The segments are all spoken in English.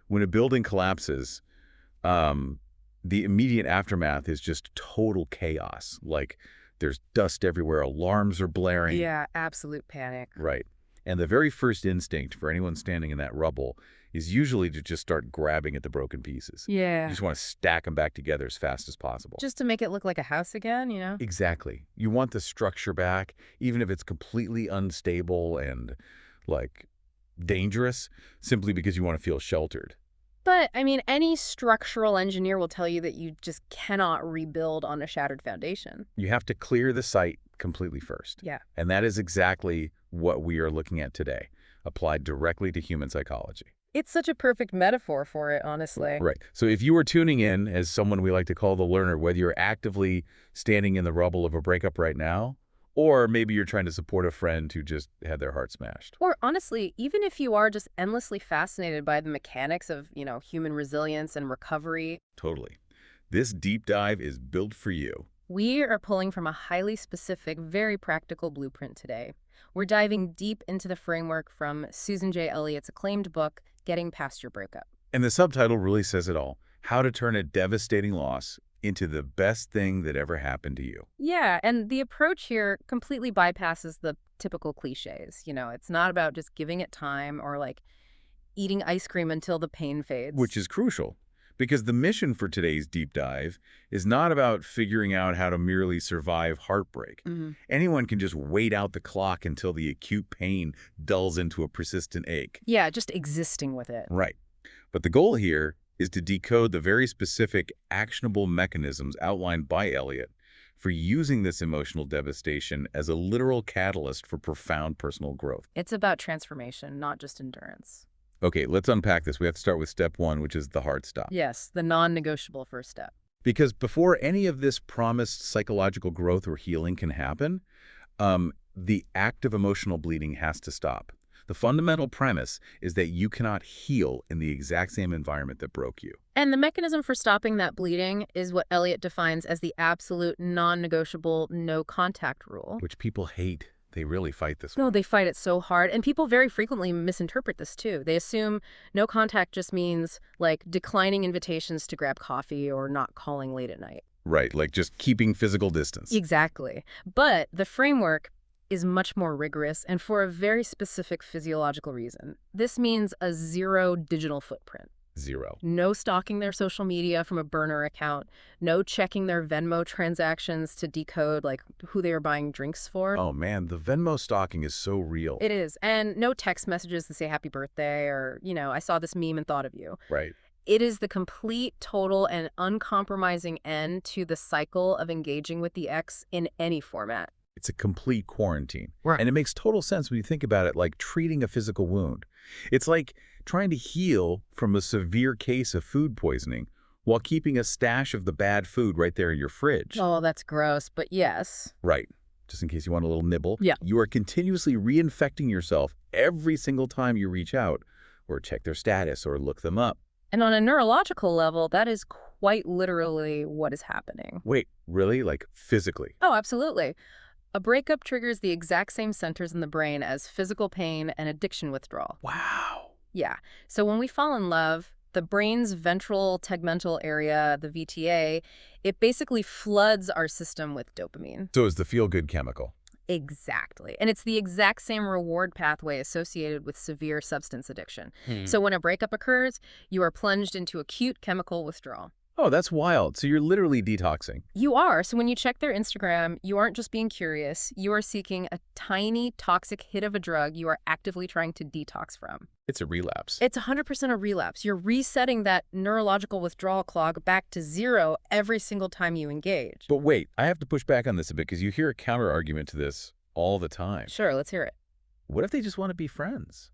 When a building collapses, the immediate aftermath is just total chaos. Like, there's dust everywhere, alarms are blaring. Yeah, absolute panic. Right. And the very first instinct for anyone standing in that rubble is usually to just start grabbing at the broken pieces. You Yeah. just want to stack them back together as fast as possible. Just to make it look like a house again? Exactly. You want the structure back, even if it's completely unstable and, like, dangerous, simply because you want to feel sheltered. But, I mean, any structural engineer will tell you that you just cannot rebuild on a shattered foundation. You have to clear the site completely first. Yeah. And that is exactly what we are looking at today, applied directly to human psychology. It's such a perfect metaphor for it, honestly. Right. So if you are tuning in as someone we like to call the learner, whether you're actively standing in the rubble of a breakup right now, or maybe you're trying to support a friend who just had their heart smashed. Or honestly, even if you are just endlessly fascinated by the mechanics of, human resilience and recovery, Totally. This deep dive is built for you. we are pulling from a highly specific, very practical blueprint today. We're diving deep into the framework from Susan J. Elliott's acclaimed book, Getting Past Your Breakup. And the subtitle really says it all. How to turn a devastating loss into the best thing that ever happened to you. Yeah, and the approach here completely bypasses the typical cliches. It's not about just giving it time or like eating ice cream until the pain fades. Which is crucial, because the mission for today's deep dive is not about figuring out how to merely survive heartbreak. Anyone can just wait out the clock until the acute pain dulls into a persistent ache. Yeah, just existing with it. Right. But the goal here is to decode the very specific, actionable mechanisms outlined by Elliott for using this emotional devastation as a literal catalyst for profound personal growth. It's about transformation, not just endurance. Okay, let's unpack this. We have to start with step one, which is the hard stop. Yes, the non-negotiable first step. Because before any of this promised psychological growth or healing can happen, the act of emotional bleeding has to stop. The fundamental premise is that you cannot heal in the exact same environment that broke you. And the mechanism for stopping that bleeding is what Elliott defines as the absolute non-negotiable no-contact rule. Which people hate. They really fight this No, one. they fight it so hard. And people very frequently misinterpret this too. They assume no contact just means like declining invitations to grab coffee or not calling late at night. Right, like just keeping physical distance. Exactly. But the framework is much more rigorous and for a very specific physiological reason. This means a zero digital footprint. Zero. No stalking their social media from a burner account. No checking their Venmo transactions to decode like who they are buying drinks for. Oh man, the Venmo stalking is so real. It is. And no text messages to say happy birthday or, I saw this meme and thought of you. Right. It is the complete, total, and uncompromising end to the cycle of engaging with the ex in any format. It's a complete quarantine. Right. And it makes total sense when you think about it, like treating a physical wound. It's like trying to heal from a severe case of food poisoning while keeping a stash of the bad food right there in your fridge. Oh, that's gross, but yes. Right. Just in case you want a little nibble. Yeah. You are continuously reinfecting yourself every single time you reach out or check their status or look them up. And on a neurological level, that is quite literally what is happening. Wait, really? Like physically? Oh, absolutely. A breakup triggers the exact same centers in the brain as physical pain and addiction withdrawal. Wow. Yeah. So when we fall in love, the brain's ventral tegmental area, the VTA, it basically floods our system with dopamine. So it's the feel-good chemical. Exactly. And it's the exact same reward pathway associated with severe substance addiction. So when a breakup occurs, you are plunged into acute chemical withdrawal. Oh, that's wild. So you're literally detoxing. You are. So when you check their Instagram, you aren't just being curious. You are seeking a tiny toxic hit of a drug you are actively trying to detox from. It's a relapse. It's 100% a relapse. You're resetting that neurological withdrawal clock back to zero every single time you engage. But wait, I have to push back on this a bit because you hear a counter-argument to this all the time. Sure, let's hear it. What if they just want to be friends?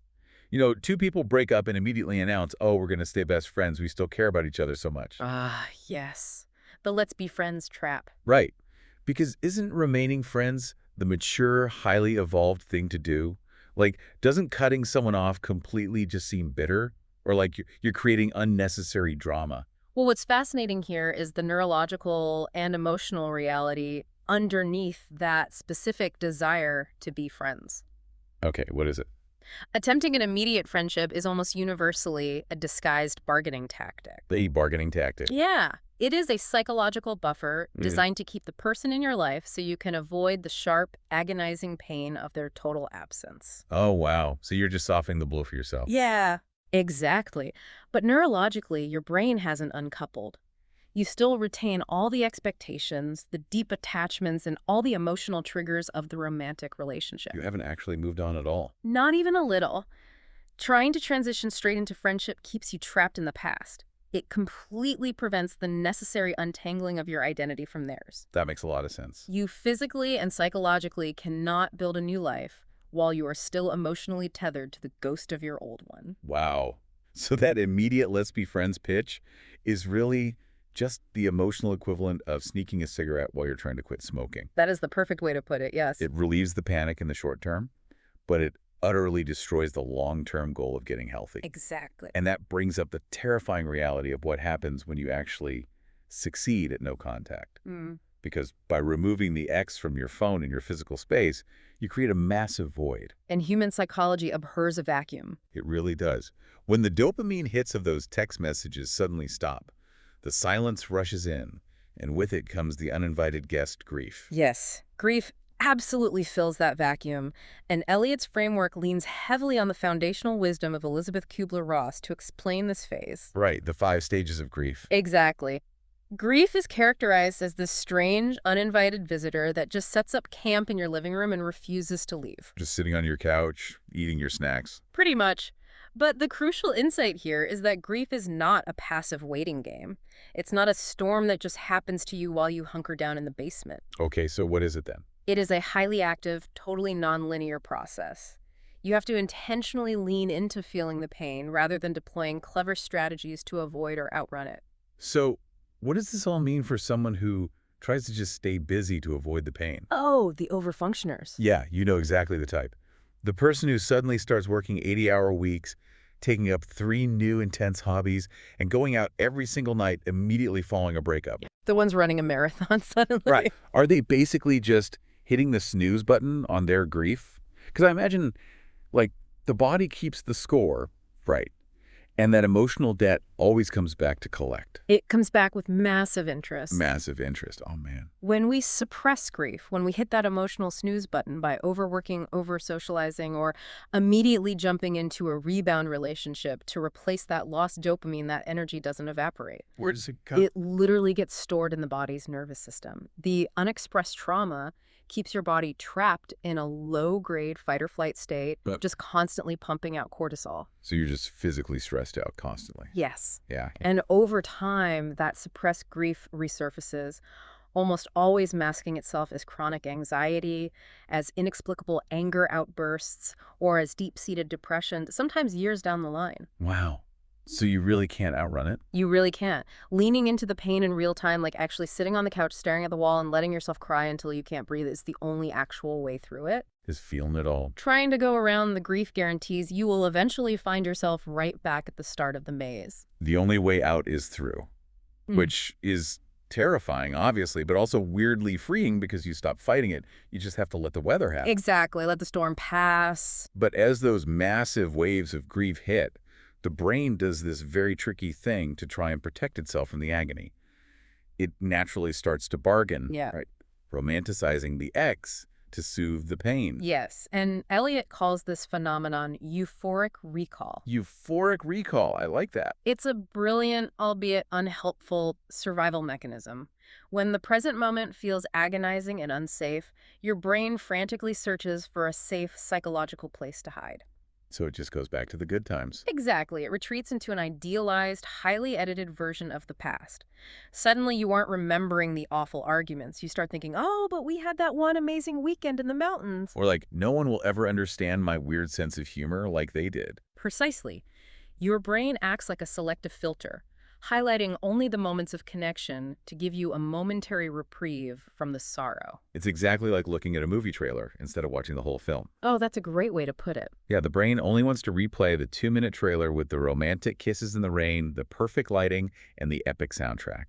Two people break up and immediately announce, oh, we're going to stay best friends. We still care about each other so much. Ah, yes. The let's be friends trap. Right. Because isn't remaining friends the mature, highly evolved thing to do? Like, doesn't cutting someone off completely just seem bitter? Or like you're creating unnecessary drama? Well, what's fascinating here is the neurological and emotional reality underneath that specific desire to be friends. Okay, what is it? Attempting an immediate friendship is almost universally a disguised bargaining tactic. The bargaining tactic. Yeah, it is a psychological buffer Mm. designed to keep the person in your life so you can avoid the sharp, agonizing pain of their total absence. Oh, wow. So you're just softening the blow for yourself. Yeah. Exactly. But neurologically, your brain hasn't uncoupled. You still retain all the expectations, the deep attachments, and all the emotional triggers of the romantic relationship. You haven't actually moved on at all. Not even a little. Trying to transition straight into friendship keeps you trapped in the past. It completely prevents the necessary untangling of your identity from theirs. That makes a lot of sense. You physically and psychologically cannot build a new life while you are still emotionally tethered to the ghost of your old one. Wow. So that immediate let's be friends pitch is really just the emotional equivalent of sneaking a cigarette while you're trying to quit smoking. That is the perfect way to put it, yes. It relieves the panic in the short term, but it utterly destroys the long-term goal of getting healthy. Exactly. And that brings up the terrifying reality of what happens when you actually succeed at no contact. Mm. Because by removing the X from your phone in your physical space, you create a massive void. And human psychology abhors a vacuum. It really does. When the dopamine hits of those text messages suddenly stop, the silence rushes in, and with it comes the uninvited guest, grief. Yes, grief absolutely fills that vacuum, and Elliott's framework leans heavily on the foundational wisdom of Elizabeth Kubler-Ross to explain this phase. Right, the 5 stages of grief. Exactly. Grief is characterized as this strange, uninvited visitor that just sets up camp in your living room and refuses to leave. Just sitting on your couch, eating your snacks. Pretty much. But the crucial insight here is that grief is not a passive waiting game. It's not a storm that just happens to you while you hunker down in the basement. Okay, so what is it then? It is a highly active, totally nonlinear process. You have to intentionally lean into feeling the pain rather than deploying clever strategies to avoid or outrun it. So, what does this all mean for someone who tries to just stay busy to avoid the pain? Oh, the overfunctioners. Yeah, you know exactly the type. The person who suddenly starts working 80-hour weeks, taking up 3 new intense hobbies, and going out every single night, immediately following a breakup. The ones running a marathon suddenly. Right. Are they basically just hitting the snooze button on their grief? Because I imagine, like, the body keeps the score, right? And that emotional debt always comes back to collect. It comes back with massive interest. Massive interest. Oh, man. When we suppress grief, when we hit that emotional snooze button by overworking, over-socializing, or immediately jumping into a rebound relationship to replace that lost dopamine, that energy doesn't evaporate. Where does it come? It literally gets stored in the body's nervous system. The unexpressed trauma keeps your body trapped in a low-grade fight-or-flight state, But- just constantly pumping out cortisol. So you're just physically stressed out constantly. Yes. Yeah. And over time, that suppressed grief resurfaces, almost always masking itself as chronic anxiety, as inexplicable anger outbursts, or as deep-seated depression, sometimes years down the line. Wow. So you really can't outrun it? You really can't. Leaning into the pain in real time, like actually sitting on the couch, staring at the wall, and letting yourself cry until you can't breathe is the only actual way through it. Is feeling it all. Trying to go around the grief guarantees you will eventually find yourself right back at the start of the maze. The only way out is through, which is terrifying, obviously, but also weirdly freeing because you stop fighting it. You just have to let the weather happen. Exactly. Let the storm pass. But as those massive waves of grief hit, the brain does this very tricky thing to try and protect itself from the agony. It naturally starts to bargain, Yeah. right? Romanticizing the X to soothe the pain. Yes, and Elliott calls this phenomenon euphoric recall. Euphoric recall. I like that. It's a brilliant, albeit unhelpful, survival mechanism. When the present moment feels agonizing and unsafe, your brain frantically searches for a safe psychological place to hide. So it just goes back to the good times. Exactly. It retreats into an idealized, highly edited version of the past. Suddenly, you aren't remembering the awful arguments. You start thinking, oh, but we had that one amazing weekend in the mountains. Or like, no one will ever understand my weird sense of humor like they did. Precisely. Your brain acts like a selective filter, highlighting only the moments of connection to give you a momentary reprieve from the sorrow. It's exactly like looking at a movie trailer instead of watching the whole film. Oh, that's a great way to put it. Yeah, the brain only wants to replay the 2-minute trailer with the romantic kisses in the rain, the perfect lighting, and the epic soundtrack.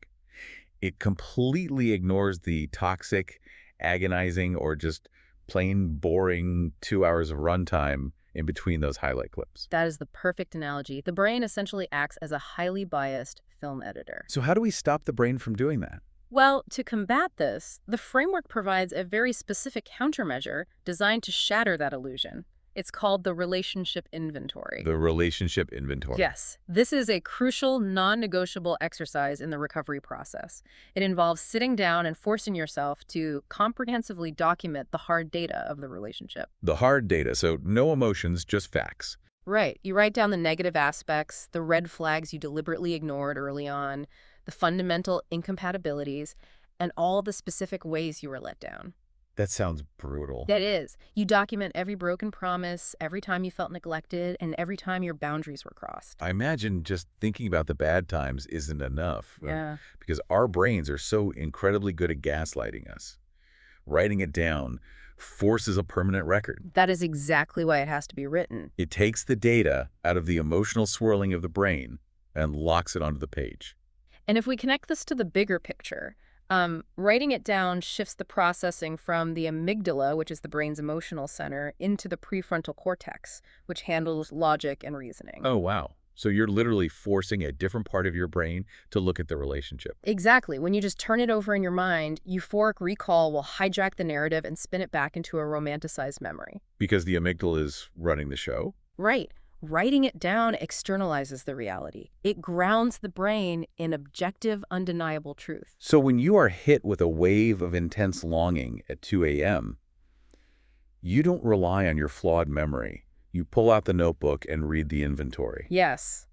It completely ignores the toxic, agonizing, or just plain boring 2 hours of runtime in between those highlight clips. That is the perfect analogy. The brain essentially acts as a highly biased film editor. So how do we stop the brain from doing that? Well, to combat this, the framework provides a very specific countermeasure designed to shatter that illusion. It's called the relationship inventory. The relationship inventory. Yes, this is a crucial, non-negotiable exercise in the recovery process. It involves sitting down and forcing yourself to comprehensively document the hard data of the relationship. The hard data, so no emotions, just facts. Right. You write down the negative aspects, the red flags you deliberately ignored early on, the fundamental incompatibilities, and all the specific ways you were let down. That sounds brutal. That is. You document every broken promise, every time you felt neglected, and every time your boundaries were crossed. I imagine just thinking about the bad times isn't enough. Yeah. Because our brains are so incredibly good at gaslighting us. Writing it down forces a permanent record. That is exactly why it has to be written. It takes the data out of the emotional swirling of the brain and locks it onto the page. And if we connect this to the bigger picture, writing it down shifts the processing from the amygdala, which is the brain's emotional center, into the prefrontal cortex, which handles logic and reasoning. Oh, wow. So you're literally forcing a different part of your brain to look at the relationship. Exactly. When you just turn it over in your mind, euphoric recall will hijack the narrative and spin it back into a romanticized memory. Because the amygdala is running the show? Right. Writing it down externalizes the reality. It grounds the brain in objective, undeniable truth. So when you are hit with a wave of intense longing at 2 a.m., you don't rely on your flawed memory. You pull out the notebook and read the inventory. Yes.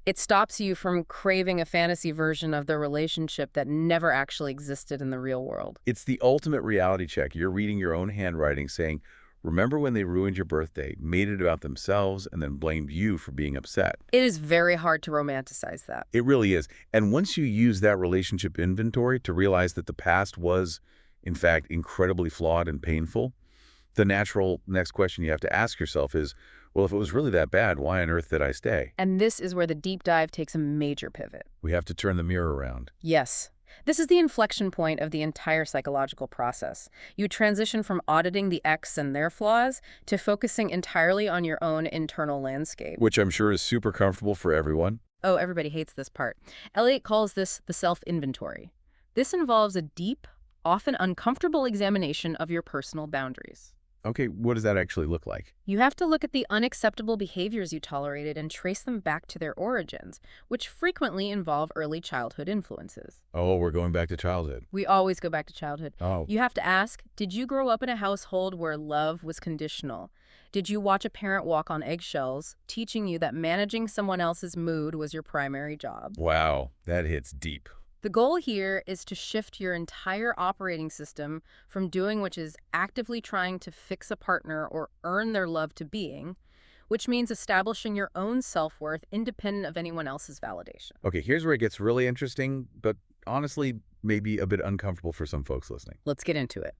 It stops you from craving a fantasy version of the relationship that never actually existed in the real world. It's the ultimate reality check. You're reading your own handwriting saying, remember when they ruined your birthday, made it about themselves, and then blamed you for being upset. It is very hard to romanticize that. It really is. And once you use that relationship inventory to realize that the past was, in fact, incredibly flawed and painful, the natural next question you have to ask yourself is, well, if it was really that bad, why on earth did I stay? And this is where the deep dive takes a major pivot. We have to turn the mirror around. Yes. This is the inflection point of the entire psychological process. You transition from auditing the ex and their flaws to focusing entirely on your own internal landscape. Which I'm sure is super comfortable for everyone. Oh, everybody hates this part. Elliott calls this the self-inventory. This involves a deep, often uncomfortable examination of your personal boundaries. Okay, what does that actually look like? You have to look at the unacceptable behaviors you tolerated and trace them back to their origins, which frequently involve early childhood influences. Oh, we're going back to childhood. We always go back to childhood. Oh. You have to ask, did you grow up in a household where love was conditional? Did you watch a parent walk on eggshells, teaching you that managing someone else's mood was your primary job? Wow, that hits deep. The goal here is to shift your entire operating system from doing which is actively trying to fix a partner or earn their love to being, which means establishing your own self-worth independent of anyone else's validation. Okay, here's where it gets really interesting, but honestly, maybe a bit uncomfortable for some folks listening. Let's get into it.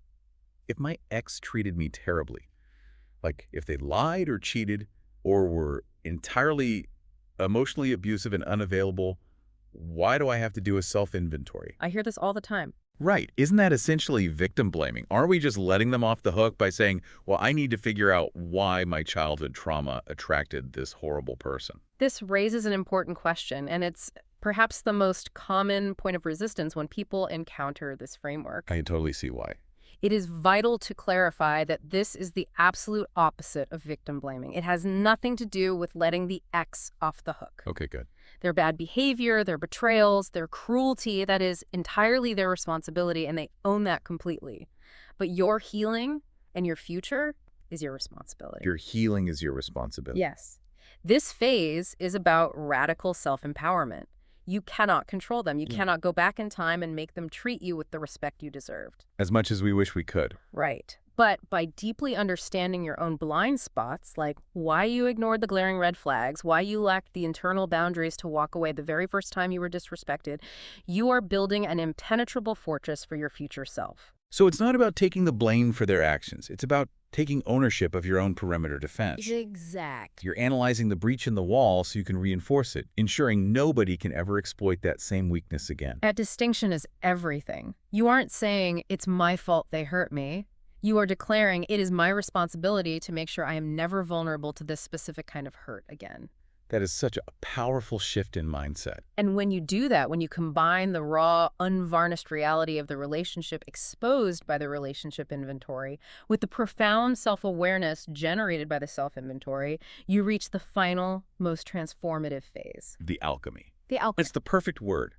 If my ex treated me terribly, like if they lied or cheated or were entirely emotionally abusive and unavailable, why do I have to do a self-inventory? I hear this all the time. Right. Isn't that essentially victim blaming? Aren't we just letting them off the hook by saying, well, I need to figure out why my childhood trauma attracted this horrible person? This raises an important question, and it's perhaps the most common point of resistance when people encounter this framework. I can totally see why. It is vital to clarify that this is the absolute opposite of victim blaming. It has nothing to do with letting the ex off the hook. Okay, good. Their bad behavior, their betrayals, their cruelty, that is entirely their responsibility, and they own that completely. But your healing and your future is your responsibility. Your healing is your responsibility. Yes. This phase is about radical self-empowerment. You cannot control them. You cannot go back in time and make them treat you with the respect you deserved. As much as we wish we could. Right. But by deeply understanding your own blind spots, like why you ignored the glaring red flags, why you lacked the internal boundaries to walk away the very first time you were disrespected, you are building an impenetrable fortress for your future self. So it's not about taking the blame for their actions. It's about taking ownership of your own perimeter defense. Exact. You're analyzing the breach in the wall so you can reinforce it, ensuring nobody can ever exploit that same weakness again. That distinction is everything. You aren't saying, it's my fault they hurt me. You are declaring it is my responsibility to make sure I am never vulnerable to this specific kind of hurt again. That is such a powerful shift in mindset. And when you do that, when you combine the raw, unvarnished reality of the relationship exposed by the relationship inventory with the profound self-awareness generated by the self-inventory, you reach the final, most transformative phase. The alchemy. The alchemy. It's the perfect word.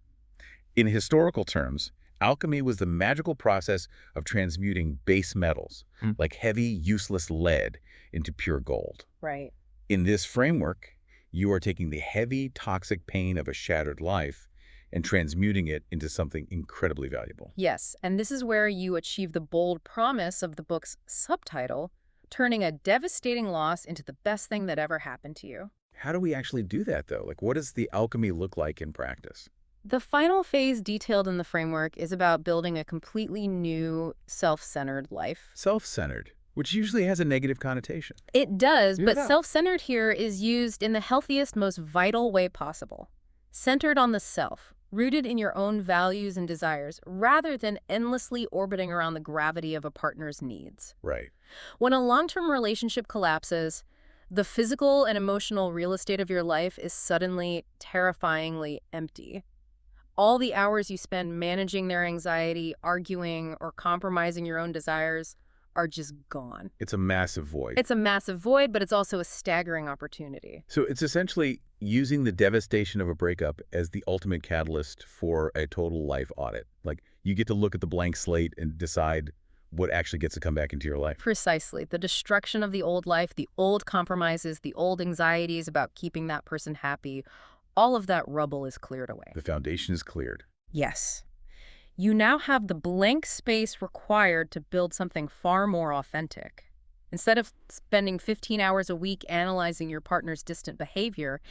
In historical terms, alchemy was the magical process of transmuting base metals, like heavy, useless lead, into pure gold. Right. In this framework, you are taking the heavy, toxic pain of a shattered life and transmuting it into something incredibly valuable. Yes, and this is where you achieve the bold promise of the book's subtitle, turning a devastating loss into the best thing that ever happened to you. How do we actually do that, though? Like, what does the alchemy look like in practice? The final phase detailed in the framework is about building a completely new, self-centered life. Self-centered, which usually has a negative connotation. It does, but Yeah. self-centered here is used in the healthiest, most vital way possible. Centered on the self, rooted in your own values and desires, rather than endlessly orbiting around the gravity of a partner's needs. Right. When a long-term relationship collapses, the physical and emotional real estate of your life is suddenly terrifyingly empty. All the hours you spend managing their anxiety, arguing, or compromising your own desires are just gone. It's a massive void. It's a massive void, but it's also a staggering opportunity. So it's essentially using the devastation of a breakup as the ultimate catalyst for a total life audit. Like, you get to look at the blank slate and decide what actually gets to come back into your life. Precisely. The destruction of the old life, the old compromises, the old anxieties about keeping that person happy, all of that rubble is cleared away. The foundation is cleared. Yes. You now have the blank space required to build something far more authentic. Instead of spending 15 hours a week analyzing your partner's distant behavior,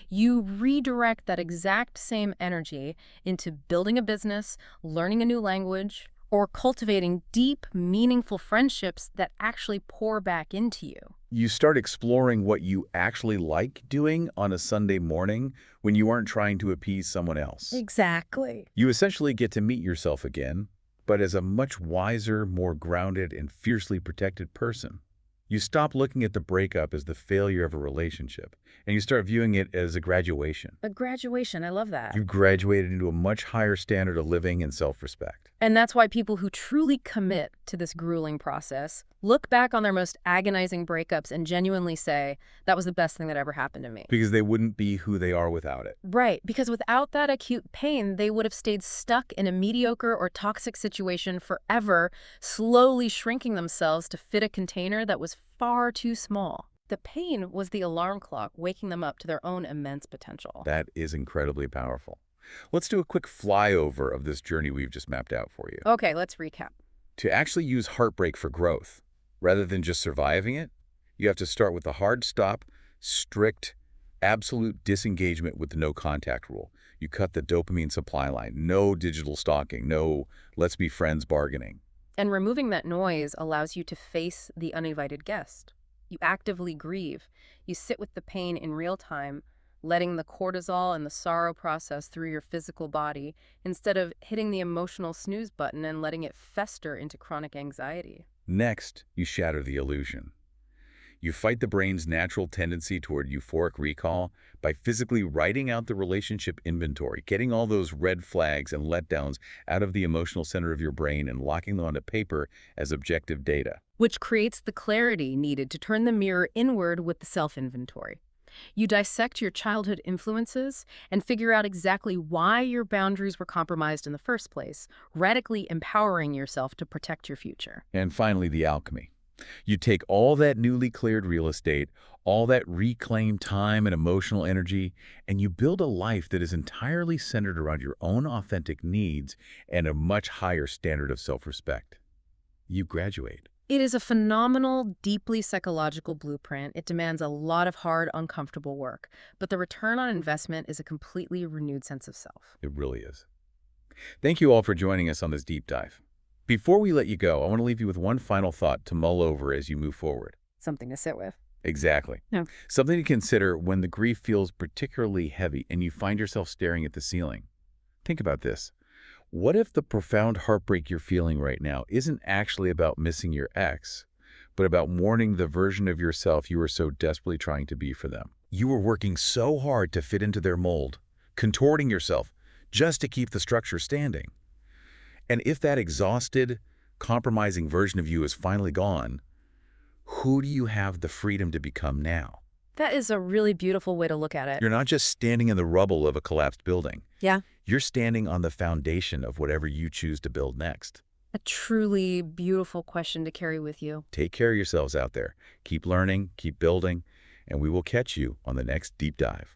you redirect that exact same energy into building a business, learning a new language, or cultivating deep, meaningful friendships that actually pour back into you. You start exploring what you actually like doing on a Sunday morning when you aren't trying to appease someone else. Exactly. You essentially get to meet yourself again, but as a much wiser, more grounded, and fiercely protected person. You stop looking at the breakup as the failure of a relationship, and you start viewing it as a graduation. A graduation, I love that. You've graduated into a much higher standard of living and self-respect. And that's why people who truly commit to this grueling process look back on their most agonizing breakups and genuinely say, that was the best thing that ever happened to me. Because they wouldn't be who they are without it. Right, because without that acute pain, they would have stayed stuck in a mediocre or toxic situation forever, slowly shrinking themselves to fit a container that was far too small. The pain was the alarm clock waking them up to their own immense potential. That is incredibly powerful. Let's do a quick flyover of this journey we've just mapped out for you. Okay, let's recap. To actually use heartbreak for growth, rather than just surviving it, you have to start with the hard stop, strict, absolute disengagement with the no contact rule. You cut the dopamine supply line. No digital stalking. No let's be friends bargaining. And removing that noise allows you to face the uninvited guest. You actively grieve. You sit with the pain in real time, letting the cortisol and the sorrow process through your physical body instead of hitting the emotional snooze button and letting it fester into chronic anxiety. Next, you shatter the illusion. You fight the brain's natural tendency toward euphoric recall by physically writing out the relationship inventory, getting all those red flags and letdowns out of the emotional center of your brain and locking them onto paper as objective data. Which creates the clarity needed to turn the mirror inward with the self-inventory. You dissect your childhood influences and figure out exactly why your boundaries were compromised in the first place, radically empowering yourself to protect your future. And finally, the alchemy. You take all that newly cleared real estate, all that reclaimed time and emotional energy, and you build a life that is entirely centered around your own authentic needs and a much higher standard of self-respect. You graduate. It is a phenomenal, deeply psychological blueprint. It demands a lot of hard, uncomfortable work, but the return on investment is a completely renewed sense of self. It really is. Thank you all for joining us on this deep dive. Before we let you go, I want to leave you with one final thought to mull over as you move forward. Something to sit with. Exactly. Yeah. Something to consider when the grief feels particularly heavy and you find yourself staring at the ceiling. Think about this. What if the profound heartbreak you're feeling right now isn't actually about missing your ex, but about mourning the version of yourself you were so desperately trying to be for them? You were working so hard to fit into their mold, contorting yourself just to keep the structure standing. And if that exhausted, compromising version of you is finally gone, who do you have the freedom to become now? That is a really beautiful way to look at it. You're not just standing in the rubble of a collapsed building. Yeah. You're standing on the foundation of whatever you choose to build next. A truly beautiful question to carry with you. Take care of yourselves out there. Keep learning, keep building, and we will catch you on the next deep dive.